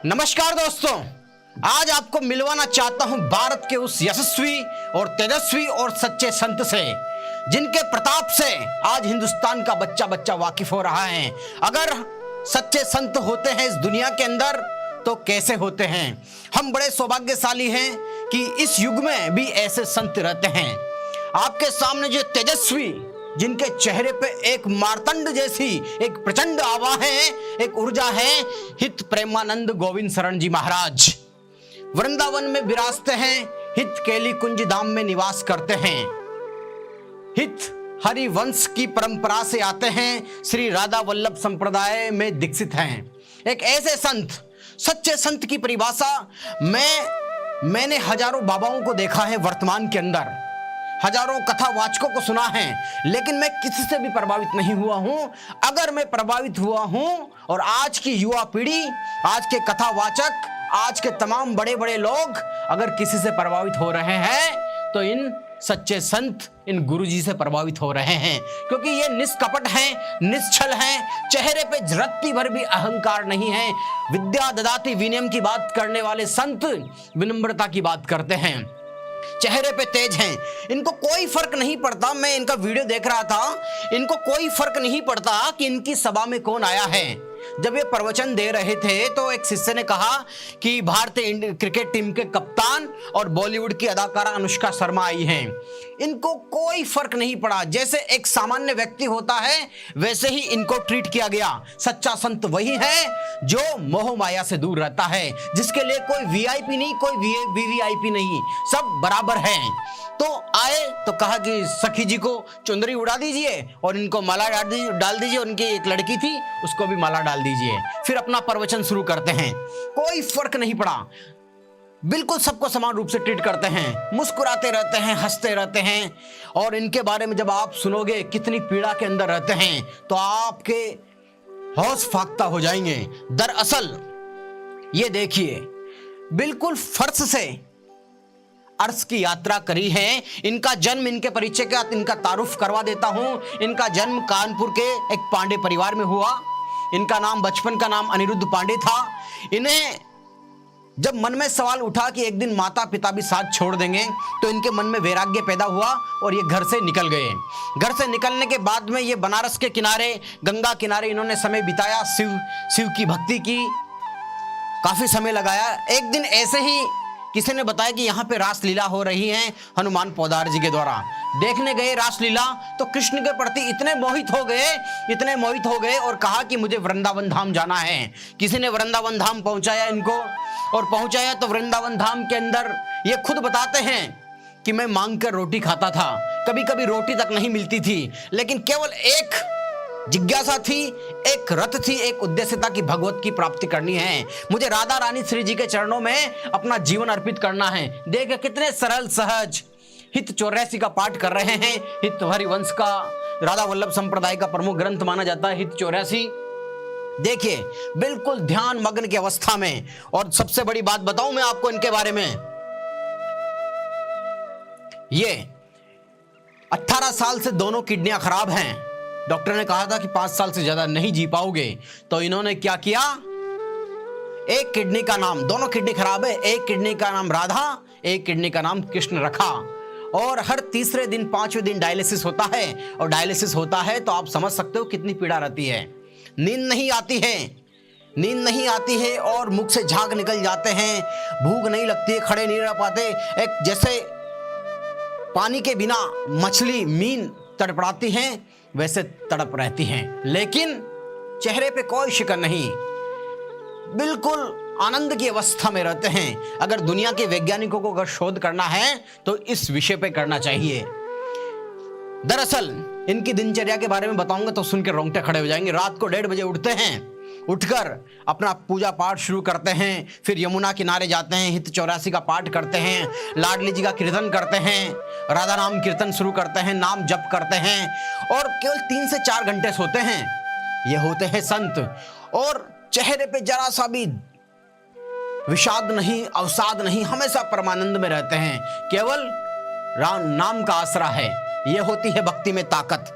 नमस्कार दोस्तों, आज आपको मिलवाना चाहता हूं भारत के उस यशस्वी और तेजस्वी और सच्चे संत से जिनके प्रताप से आज हिंदुस्तान का बच्चा बच्चा वाकिफ हो रहा है। अगर सच्चे संत होते हैं इस दुनिया के अंदर तो कैसे होते हैं। हम बड़े सौभाग्यशाली हैं कि इस युग में भी ऐसे संत रहते हैं। आपके सामने जो तेजस्वी, जिनके चेहरे पे एक मार्तंड जैसी एक प्रचंड आभा है, एक ऊर्जा है, हित प्रेमानंद गोविंद शरण जी महाराज वृंदावन में विराजते हैं, हित केली कुंज धाम में निवास करते हैं, हित हरिवंश की परंपरा से आते हैं, श्री राधा वल्लभ संप्रदाय में दीक्षित हैं। एक ऐसे संत, सच्चे संत की परिभाषा मैंने हजारों बाबाओं को देखा है वर्तमान के अंदर, हजारों कथावाचकों को सुना है, लेकिन मैं किसी से भी प्रभावित नहीं हुआ हूं। अगर मैं प्रभावित हुआ हूं और आज की युवा पीढ़ी, आज के कथावाचक, आज के तमाम बड़े बड़े लोग अगर किसी से प्रभावित हो रहे हैं तो इन सच्चे संत, इन गुरुजी से प्रभावित हो रहे हैं, क्योंकि ये निष्कपट हैं, निश्चल हैं, चेहरे पे रत्ती भर भी अहंकार नहीं है। विद्या ददाति विनयम की बात करने वाले संत विनम्रता की बात करते हैं, चेहरे पे तेज हैं। इनको कोई फर्क नहीं पड़ता, मैं इनका वीडियो देख रहा था, इनको कोई फर्क नहीं पड़ता कि इनकी सभा में कौन आया है। जब ये प्रवचन दे रहे थे तो एक शिष्य ने कहा कि भारतीय क्रिकेट टीम के कप्तान और बॉलीवुड की अदाकारा अनुष्का शर्मा आई हैं। इनको कोई फर्क नहीं पड़ा, जैसे एक सामान्य व्यक्ति होता है वैसे ही इनको ट्रीट किया गया। सच्चा संत वही है जो मोह माया से दूर रहता है, जिसके लिए कोई वीआईपी नहीं, कोई वीवीआईपी नहीं, सब बराबर हैं। तो आए तो कहा कि सखी जी को चुंदरी उड़ा दीजिए और इनको माला डाल दीजिए, उनकी एक लड़की थी उसको भी माला डाल दीजिए। फिर अपना प्रवचन शुरू करते हैं, कोई फर्क नहीं पड़ा, बिल्कुल सबको समान रूप से ट्रीट करते हैं, मुस्कुराते रहते हैं, हंसते रहते हैं। और इनके बारे में जब आप सुनोगे कितनी पीड़ा के अंदर रहते हैं तो आपके होश फाख्ता हो जाएंगे। दरअसल ये देखिए, बिल्कुल फर्श से अर्श की यात्रा करी है। इनका जन्म, इनके परिचय के साथ इनका तारुफ करवा देता हूं। इनका जन्म कानपुर के एक पांडे परिवार में हुआ। इनका नाम, बचपन का नाम अनिरुद्ध पांडे था। इन्हें जब मन में सवाल उठा कि एक दिन माता पिता भी साथ छोड़ देंगे तो इनके मन में वैराग्य पैदा हुआ और ये घर से निकल गए। घर से निकलने के बाद में ये बनारस के किनारे, गंगा किनारे इन्होंने समय बिताया, शिव की भक्ति की, काफी समय लगाया। एक दिन ऐसे ही किसी ने बताया कि यहाँ पे रासलीला हो रही है हनुमान पौदार जी के द्वारा। देखने गए रासलीला तो कृष्ण के प्रति इतने मोहित हो गए और कहा कि मुझे वृंदावन धाम जाना है। किसी ने वृंदावन धाम पहुंचाया इनको, और पहुंचाया तो वृंदावन धाम के अंदर ये खुद बताते हैं कि मैं मांग कर रोटी खाता था, कभी कभी रोटी तक नहीं मिलती थी, लेकिन केवल एक जिज्ञासा थी, एक रत थी, एक उद्देश्य था कि भगवत की प्राप्ति करनी है, मुझे राधा रानी श्री जी के चरणों में अपना जीवन अर्पित करना है। देखिए कितने सरल सहज। हित 84 का पाठ कर रहे हैं। हित हरिवंश का, राधा वल्लभ संप्रदाय का प्रमुख ग्रंथ माना जाता है हित 84। देखिए बिल्कुल ध्यान मग्न की अवस्था में। और सबसे बड़ी बात बताऊं मैं आपको इनके बारे में, ये 18 साल से दोनों किडनियां खराब हैं। डॉक्टर ने कहा था कि 5 साल से ज्यादा नहीं जी पाओगे, तो इन्होंने क्या किया, एक किडनी का नाम, दोनों किडनी खराब है, एक किडनी का नाम राधा, एक किडनी का नाम कृष्ण रखा। और हर तीसरे दिन, 5वें दिन डायलिसिस होता है, और डायलिसिस होता है तो आप समझ सकते हो कितनी पीड़ा रहती है। नींद नहीं आती है और मुख से झाग निकल जाते हैं, भूख नहीं लगती है, खड़े नहीं रह पाते। एक जैसे पानी के बिना मछली, मीन तड़पड़ाती हैं वैसे तड़प रहती हैं, लेकिन चेहरे पे कोई शिकन नहीं, बिल्कुल आनंद की अवस्था में रहते हैं। अगर दुनिया के वैज्ञानिकों को अगर शोध करना है तो इस विषय पे करना चाहिए। दरअसल इनकी दिनचर्या के बारे में बताऊंगा तो सुन के रोंगटे खड़े हो जाएंगे। रात को 1:30 बजे उठते हैं, उठकर अपना पूजा पाठ शुरू करते हैं, फिर यमुना किनारे जाते हैं, हित 84 का पाठ करते हैं, लाडली जी का कीर्तन करते हैं, राधा नाम कीर्तन शुरू करते हैं, नाम जप करते हैं, और केवल 3 से 4 घंटे सोते हैं। ये होते हैं संत, और चेहरे पे जरा सा भी विषाद नहीं, अवसाद नहीं, हमेशा परमानंद में रहते हैं। केवल नाम का आसरा है। ये होती है भक्ति में ताकत।